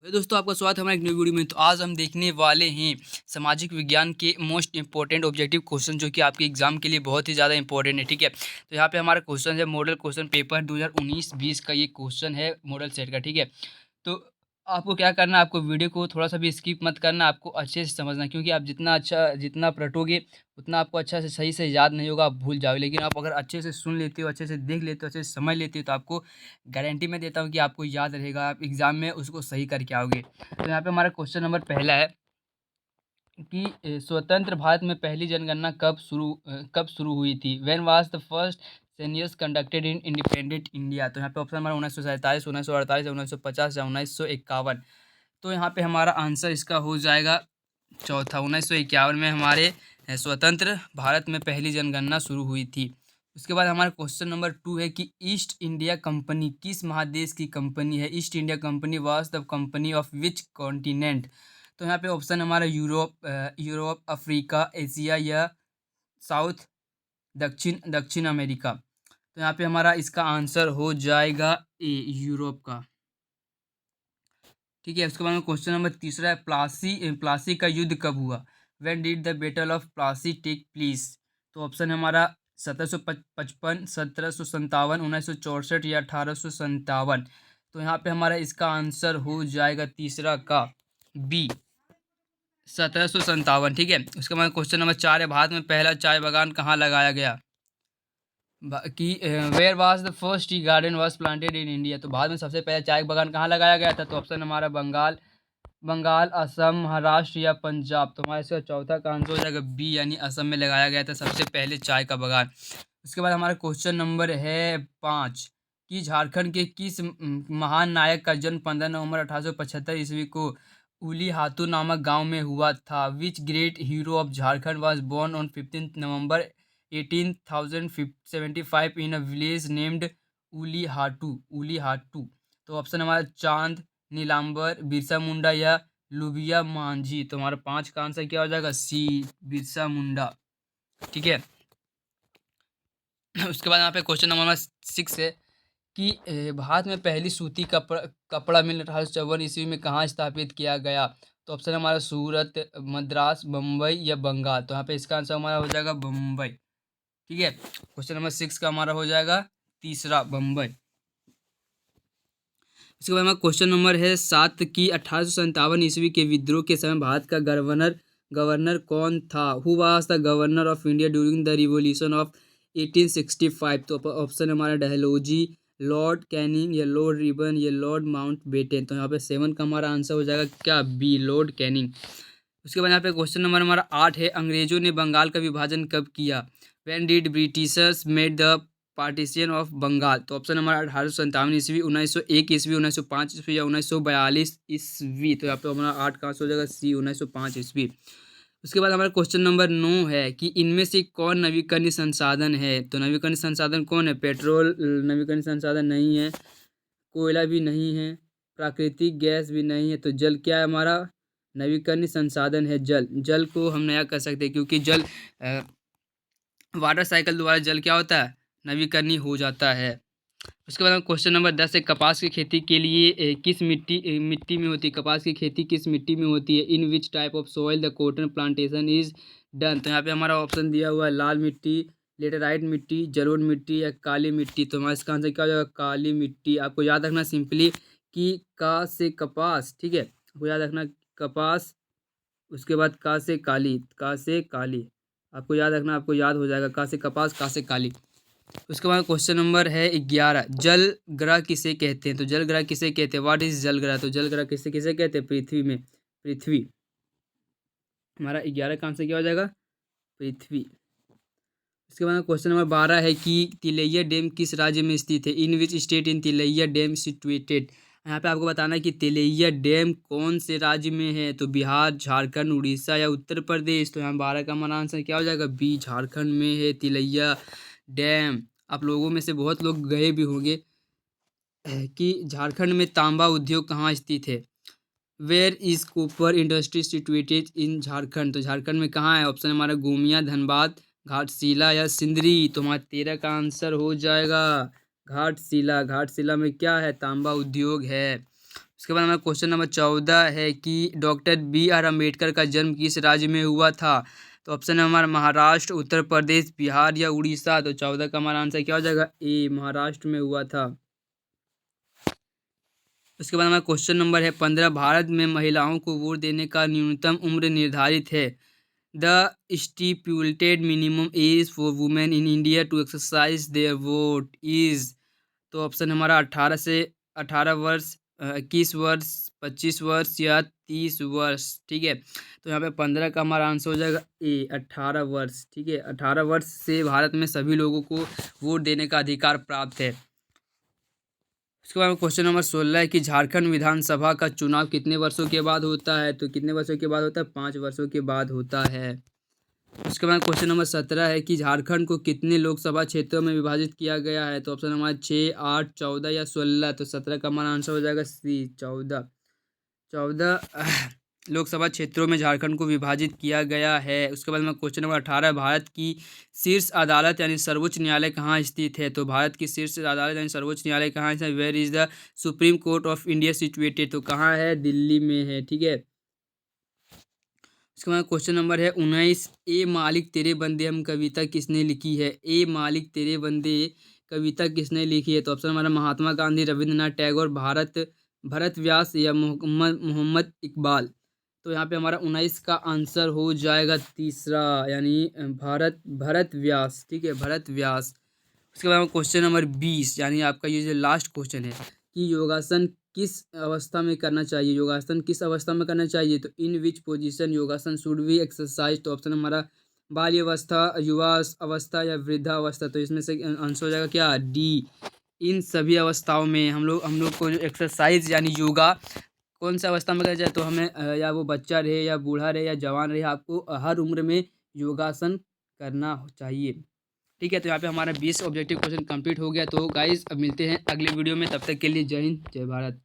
तो दोस्तों आपका स्वागत है हमारे एक न्यू वीडियो में। तो आज हम देखने वाले हैं सामाजिक विज्ञान के मोस्ट इंपॉर्टेंट ऑब्जेक्टिव क्वेश्चन जो कि आपके एग्जाम के लिए बहुत ही ज़्यादा इंपॉर्टेंट है। ठीक है, तो यहाँ पे हमारा क्वेश्चन है मॉडल क्वेश्चन पेपर 2019-20 का ये क्वेश्चन है मॉडल सेट का। ठीक है, तो आपको क्या करना है, आपको वीडियो को थोड़ा सा भी स्किप मत करना, आपको अच्छे से समझना है, क्योंकि आप जितना रटोगे उतना आपको अच्छा से सही से याद नहीं होगा, आप भूल जाओगे। लेकिन आप अगर अच्छे से सुन लेते हो, अच्छे से देख लेते हो, अच्छे से समझ लेते हो, तो आपको गारंटी मैं देता हूँ कि आपको याद रहेगा, आप एग्ज़ाम में उसको सही करके आओगे। तो यहाँ पे हमारा क्वेश्चन नंबर पहला है कि स्वतंत्र भारत में पहली जनगणना कब शुरू हुई थी? When was the first census conducted in independent India? तो यहाँ पे ऑप्शन हमारा 1947, 1948, 1950 या 1951। तो यहाँ पे हमारा आंसर इसका हो जाएगा चौथा, 1951 में हमारे स्वतंत्र भारत में पहली जनगणना शुरू हुई थी। उसके बाद हमारा क्वेश्चन नंबर 2 है कि ईस्ट इंडिया कंपनी किस महादेश की कंपनी है? East India company was the company of which continent? तो यहाँ पे ऑप्शन हमारा यूरोप, अफ्रीका, एशिया या साउथ दक्षिण दक्षिण अमेरिका। तो यहाँ पे हमारा इसका आंसर हो जाएगा ए, यूरोप का। ठीक है, उसके बाद में क्वेश्चन नंबर तीसरा है प्लासी का युद्ध कब हुआ? When did the battle of Plassey take place? तो ऑप्शन है हमारा 1755, 1757, 1964 या 1857। तो यहाँ पे हमारा इसका आंसर हो जाएगा तीसरा का बी, 1757। ठीक है, उसके बाद क्वेश्चन नंबर 4 है भारत में पहला चाय बागान कहाँ लगाया गया? कि where was the first tea garden was planted in India? तो भारत में सबसे पहले चाय बागान कहाँ लगाया गया था? तो ऑप्शन हमारा बंगाल, असम, महाराष्ट्र या पंजाब। तो हमारा इसका चौथा का आंसर हो जाएगा बी, यानी असम में लगाया गया था सबसे पहले चाय का बागान। उसके बाद हमारा क्वेश्चन नंबर है 5 कि झारखंड के किस महान नायक का जन्म 15 नवंबर 1875 ईस्वी को उलीहातू नामक गांव में हुआ था? Which great hero of Jharkhand was born on 15 November 1875 in a village named Ulihatu? तो ऑप्शन हमारा चांद, नीलांबर, बिरसा मुंडा या लुबिया मांझी। तो हमारा 5 का आंसर क्या हो जाएगा? सी, बिरसा मुंडा। ठीक है, उसके बाद यहाँ पे क्वेश्चन नंबर 6 है कि भारत में पहली सूती कपड़ा मिल 1854 ईस्वी में कहाँ स्थापित किया गया? तो ऑप्शन हमारा सूरत, मद्रास, बम्बई या बंगाल। तो यहाँ पे इसका आंसर हमारा हो जाएगा बम्बई। ठीक है, क्वेश्चन नंबर 6 का हमारा हो जाएगा तीसरा बम्बई। इसके बाद हमारा क्वेश्चन नंबर है 7 की 1857 ईस्वी के विद्रोह के समय भारत का गवर्नर गवर्नर कौन था? Who was the governor of India during the revolution of 1865? तो ऑप्शन हमारा डलहौजी, लॉर्ड कैनिंग या लॉर्ड रिबन या लॉर्ड माउंटबेटन। तो यहाँ पे 7 का हमारा आंसर हो जाएगा क्या? B, Lord Canning. उसके बाद यहाँ पे क्वेश्चन नंबर हमारा 8 है अंग्रेजों ने बंगाल का विभाजन कब किया? When did Britishers made the partition of Bengal? तो ऑप्शन हमारा 1857 ईस्वी, 1901 ईस्वी, 1905 ईस्वी या 1942 ईस्वी। तो यहाँ पे हमारा 8 का आंसर हो जाएगा सी, 1905 ईस्वी। उसके बाद हमारा क्वेश्चन नंबर 9 है कि इनमें से कौन नवीकरणीय संसाधन है? तो नवीकरणीय संसाधन कौन है? पेट्रोल नवीकरणीय संसाधन नहीं है, कोयला भी नहीं है, प्राकृतिक गैस भी नहीं है, तो जल क्या है हमारा? नवीकरणीय संसाधन है जल। जल को हम नया कर सकते हैं, क्योंकि जल वाटर साइकिल द्वारा जल क्या होता है? नवीकरणीय हो जाता है। उसके बाद क्वेश्चन नंबर 10 है कपास की खेती के लिए किस मिट्टी में होती है? कपास की खेती किस मिट्टी में होती है? In which type of soil the cotton plantation is done? तो यहाँ पे हमारा ऑप्शन दिया हुआ है लाल मिट्टी, लेटेराइट मिट्टी, जलोढ़ मिट्टी या काली मिट्टी। तो हमारा इसका आंसर क्या हो जाएगा? काली मिट्टी। आपको याद रखना सिंपली कि का से कपास, ठीक है, आपको याद रखना कपास, उसके बाद का से काली, आपको याद रखना, आपको याद हो जाएगा का से कपास, का से काली। उसके बाद क्वेश्चन नंबर है 11 जल ग्रह किसे कहते हैं? तो जल ग्रह किसे कहते हैं? व्हाट इज जल ग्रह? तो जल ग्रह किसे किसे कहते हैं? पृथ्वी। हमारा 11 का आंसर क्या हो जाएगा? पृथ्वी। इसके बाद क्वेश्चन नंबर 12 है कि तिलैया डैम किस राज्य में स्थित है? In which state in Tilaiya dam situated? यहाँ पे आपको बताना है कि तिलैया डैम कौन से राज्य में है? तो बिहार, झारखंड, उड़ीसा या उत्तर प्रदेश। तो यहाँ 12 का हमारा आंसर क्या हो जाएगा? बी, झारखंड में है तिलैया डैम। आप लोगों में से बहुत लोग गए भी होंगे कि झारखंड में तांबा उद्योग कहाँ स्थित है? Where is copper industry situated in Jharkhand? तो झारखंड में कहाँ है? ऑप्शन हमारा गोमिया, धनबाद, घाटशिला या सिंदरी। तो हमारा 13 का आंसर हो जाएगा घाटशिला। घाटशिला में क्या है? तांबा उद्योग है। उसके बाद हमारा क्वेश्चन नंबर 14 है कि डॉक्टर BR अम्बेडकर का जन्म किस राज्य में हुआ था? तो ऑप्शन है हमारा महाराष्ट्र, उत्तर प्रदेश, बिहार या उड़ीसा। तो 14 का हमारा आंसर क्या हो जाएगा? ए, महाराष्ट्र में हुआ था। उसके बाद हमारा क्वेश्चन नंबर है 15, भारत में महिलाओं को वोट देने का न्यूनतम उम्र निर्धारित है। The stipulated minimum age for women in India to exercise their vote is. तो ऑप्शन हमारा 18 वर्ष, 21 वर्ष, 25 वर्ष या 30 वर्ष। ठीक है, तो यहाँ पे 15 का हमारा आंसर हो जाएगा ए, 18 वर्ष। ठीक है, 18 वर्ष से भारत में सभी लोगों को वोट देने का अधिकार प्राप्त है। उसके बाद क्वेश्चन नंबर 16 है कि झारखंड विधानसभा का चुनाव कितने वर्षों के बाद होता है? तो कितने वर्षों के बाद होता है? 5 वर्षों के बाद होता है। उसके बाद क्वेश्चन नंबर 17 है कि झारखंड को कितने लोकसभा क्षेत्रों में विभाजित किया गया है? तो ऑप्शन हमारा 6, 8, 14 या 16। तो 17 का हमारा आंसर हो जाएगा सी, 14। 14 लोकसभा क्षेत्रों में झारखंड को विभाजित किया गया है। उसके बाद में क्वेश्चन नंबर 18, भारत की शीर्ष अदालत यानी सर्वोच्च न्यायालय कहाँ स्थित है? तो भारत की शीर्ष अदालत यानी सर्वोच्च न्यायालय कहाँ है? Where is the Supreme Court of India situated? तो कहाँ है? दिल्ली में है। ठीक है, उसके बाद क्वेश्चन नंबर है 19, ए मालिक तेरे बंदे हम कविता किसने लिखी है? ए मालिक तेरे बंदे कविता किसने लिखी है? तो ऑप्शन हमारा महात्मा गांधी, रविंद्रनाथ टैगोर, भरत व्यास या मोहम्मद इकबाल। तो यहाँ पे हमारा 19 का आंसर हो जाएगा तीसरा, यानी भरत व्यास। ठीक है, भरत व्यास। उसके बाद क्वेश्चन नंबर 20, यानी आपका ये जो लास्ट क्वेश्चन है कि योगासन किस अवस्था में करना चाहिए? योगासन किस अवस्था में करना चाहिए? तो इन विच पोजीशन योगासन शुड बी एक्सरसाइज? तो ऑप्शन हमारा बाल्य अवस्था, युवा अवस्था या वृद्धा अवस्था। तो इसमें से आंसर हो जाएगा क्या? डी, इन सभी अवस्थाओं में हम लोग को एक्सरसाइज यानी योगा कौन सा अवस्था में करना चाहिए? तो हमें या वो बच्चा रहे या बूढ़ा रहे या जवान रहे, आपको हर उम्र में योगासन करना चाहिए। ठीक है, तो यहाँ पे हमारा 20 ऑब्जेक्टिव क्वेश्चन कंप्लीट हो गया। तो गाइज अब मिलते हैं अगले वीडियो में, तब तक के लिए जय हिंद, जय भारत।